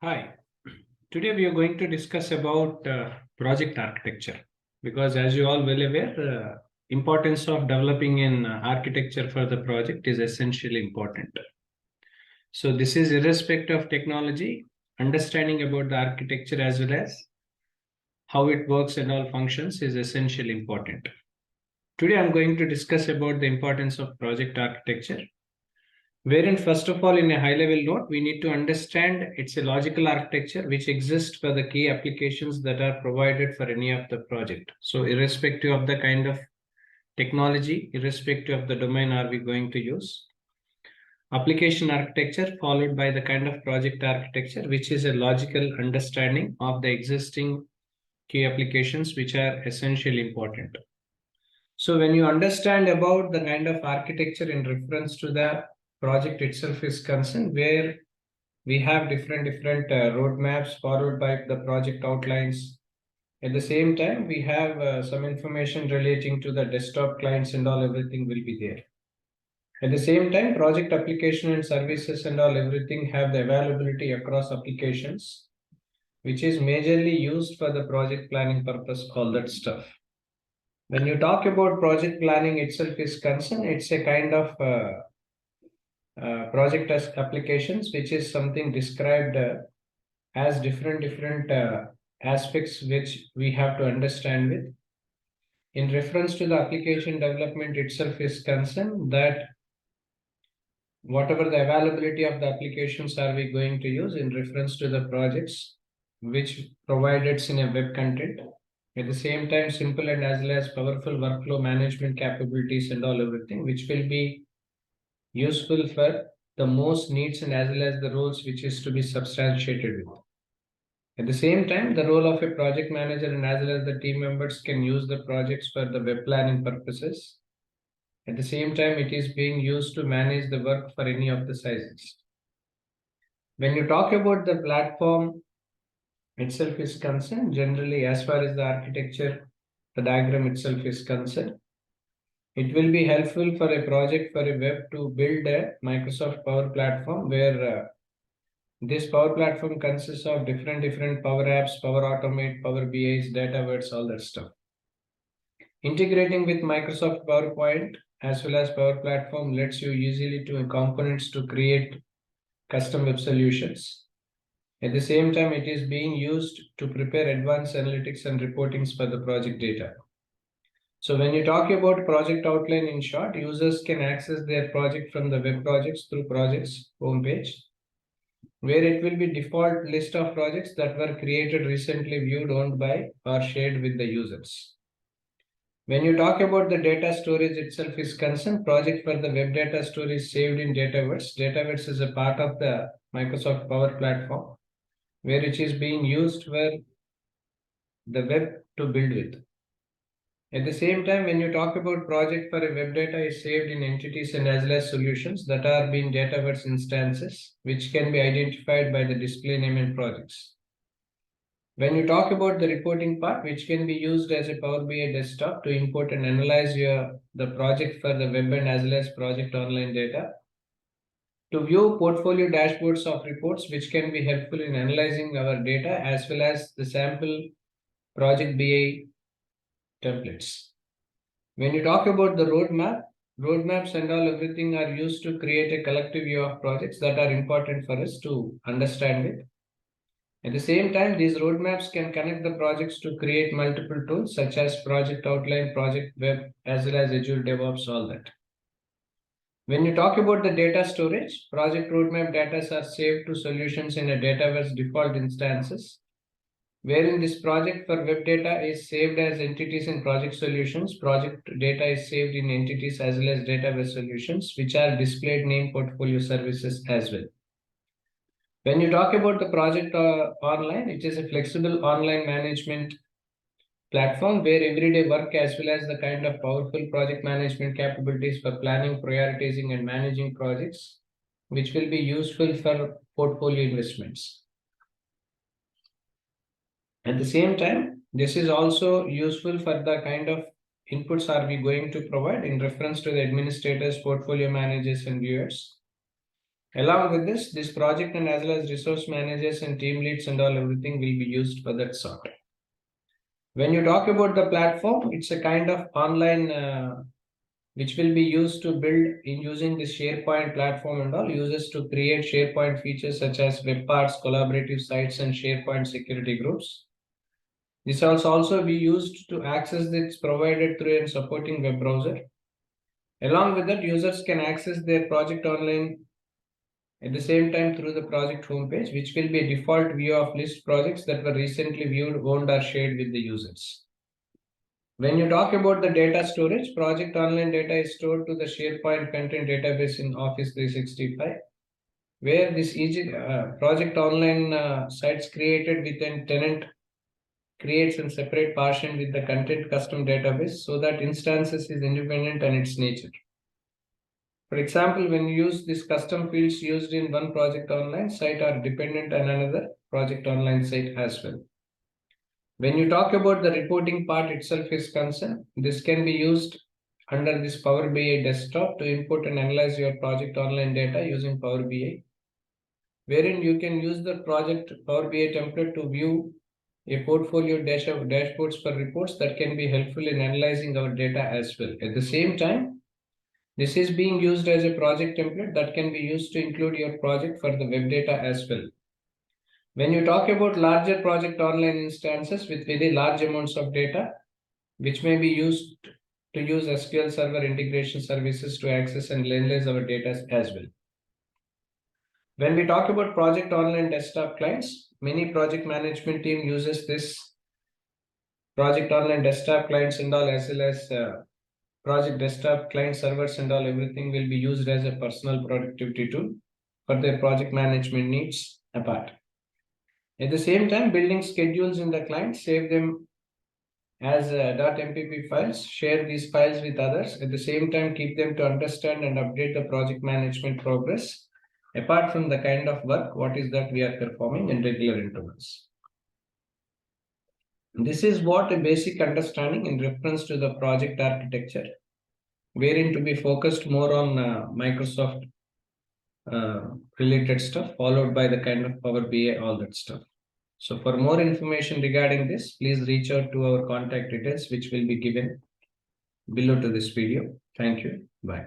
Hi, today we are going to discuss about project architecture because as you all well aware, importance of developing an architecture for the project is essentially important. So this is irrespective of technology, understanding about the architecture as well as how it works and all functions is essentially important. Today I'm going to discuss about the importance of project architecture. Wherein, first of all, in a high level note, we need to understand it's a logical architecture which exists for the key applications that are provided for any of the project. So, irrespective of the kind of technology, irrespective of the domain, are we going to use application architecture followed by the kind of project architecture, which is a logical understanding of the existing key applications which are essentially important. So when you understand about the kind of architecture in reference to the project itself is concerned, where we have different roadmaps followed by the project outlines. At the same time, we have some information relating to the desktop clients and all, everything will be there. At the same time, project application and services and all, everything have the availability across applications, which is majorly used for the project planning purpose, all that stuff. When you talk about project planning itself is concerned, it's a kind of project as applications, which is something described as different aspects which we have to understand with. In reference to the application development itself is concerned, that whatever the availability of the applications are we going to use in reference to the projects which provided in a web content. At the same time, simple and as well as powerful workflow management capabilities and all everything, which will be useful for the most needs and as well as the roles which is to be substantiated with. At the same time, the role of a project manager and as well as the team members can use the projects for the web planning purposes. At the same time, it is being used to manage the work for any of the sizes. When you talk about the platform itself is concerned, generally as far as the architecture, the diagram itself is concerned, it will be helpful for a project for a web to build a Microsoft Power Platform where this Power Platform consists of different Power Apps, Power Automate, Power BIs, DataVerts, all that stuff. Integrating with Microsoft PowerPoint as well as Power Platform lets you easily to components to create custom web solutions. At the same time, it is being used to prepare advanced analytics and reportings for the project data. So when you talk about project outline, in short, users can access their project from the web projects through projects homepage, where it will be default list of projects that were created recently, viewed, owned by, or shared with the users. When you talk about the data storage itself is concerned, project for the web data storage saved in DataVerts. DataVerts is a part of the Microsoft Power Platform, where it is being used for the web to build with. At the same time, when you talk about project for a web data is saved in entities and as well as solutions that are being Dataverse instances, which can be identified by the display name and projects. When you talk about the reporting part, which can be used as a Power BI desktop to import and analyze the project for the web and as well as project online data. To view portfolio dashboards of reports, which can be helpful in analyzing our data as well as the sample project BI templates. When you talk about the roadmaps and all everything are used to create a collective view of projects that are important for us to understand it. At the same time, these roadmaps can connect the projects to create multiple tools such as project outline, project web, as well as Azure DevOps, all that. When you talk about the data storage, project roadmap data are saved to solutions in a Dataverse default instances, wherein this project for web data is saved as entities in project solutions. Project data is saved in entities as well as database solutions, which are displayed name portfolio services as well. When you talk about the project online, it is a flexible online management platform where everyday work as well as the kind of powerful project management capabilities for planning, prioritizing, and managing projects, which will be useful for portfolio investments. At the same time, this is also useful for the kind of inputs are we going to provide in reference to the administrators, portfolio managers, and viewers. Along with this project and as well as resource managers and team leads and all everything will be used for that sort. When you talk about the platform, it's a kind of online which will be used to build in using the SharePoint platform and all users to create SharePoint features such as web parts, collaborative sites, and SharePoint security groups. This will also be used to access this provided through a supporting web browser. Along with that, users can access their project online at the same time through the project homepage, which will be a default view of list projects that were recently viewed, owned, or shared with the users. When you talk about the data storage, project online data is stored to the SharePoint content database in Office 365, where this project online sites created within tenant creates a separate partition with the content custom database so that instances is independent in its nature. For example, when you use these custom fields used in one project online site are dependent on another project online site as well. When you talk about the reporting part itself is concerned, this can be used under this Power BI desktop to input and analyze your project online data using Power BI, wherein you can use the project Power BI template to view a portfolio dashboards for reports that can be helpful in analyzing our data as well. At the same time, this is being used as a project template that can be used to include your project for the web data as well. When you talk about larger project online instances with very large amounts of data, which may be used to use SQL Server integration services to access and analyze our data as well. When we talk about project online desktop clients, many project management team uses this project online desktop clients and all as well as project desktop client servers and all everything will be used as a personal productivity tool for their project management needs apart. At the same time, building schedules in the client, save them as .mpp files, share these files with others. At the same time, keep them to understand and update the project management progress. Apart from the kind of work, what is that we are performing in regular intervals. This is what a basic understanding in reference to the project architecture, wherein to be focused more on Microsoft related stuff, followed by the kind of Power BI, all that stuff. So for more information regarding this, please reach out to our contact details, which will be given below to this video. Thank you. Bye.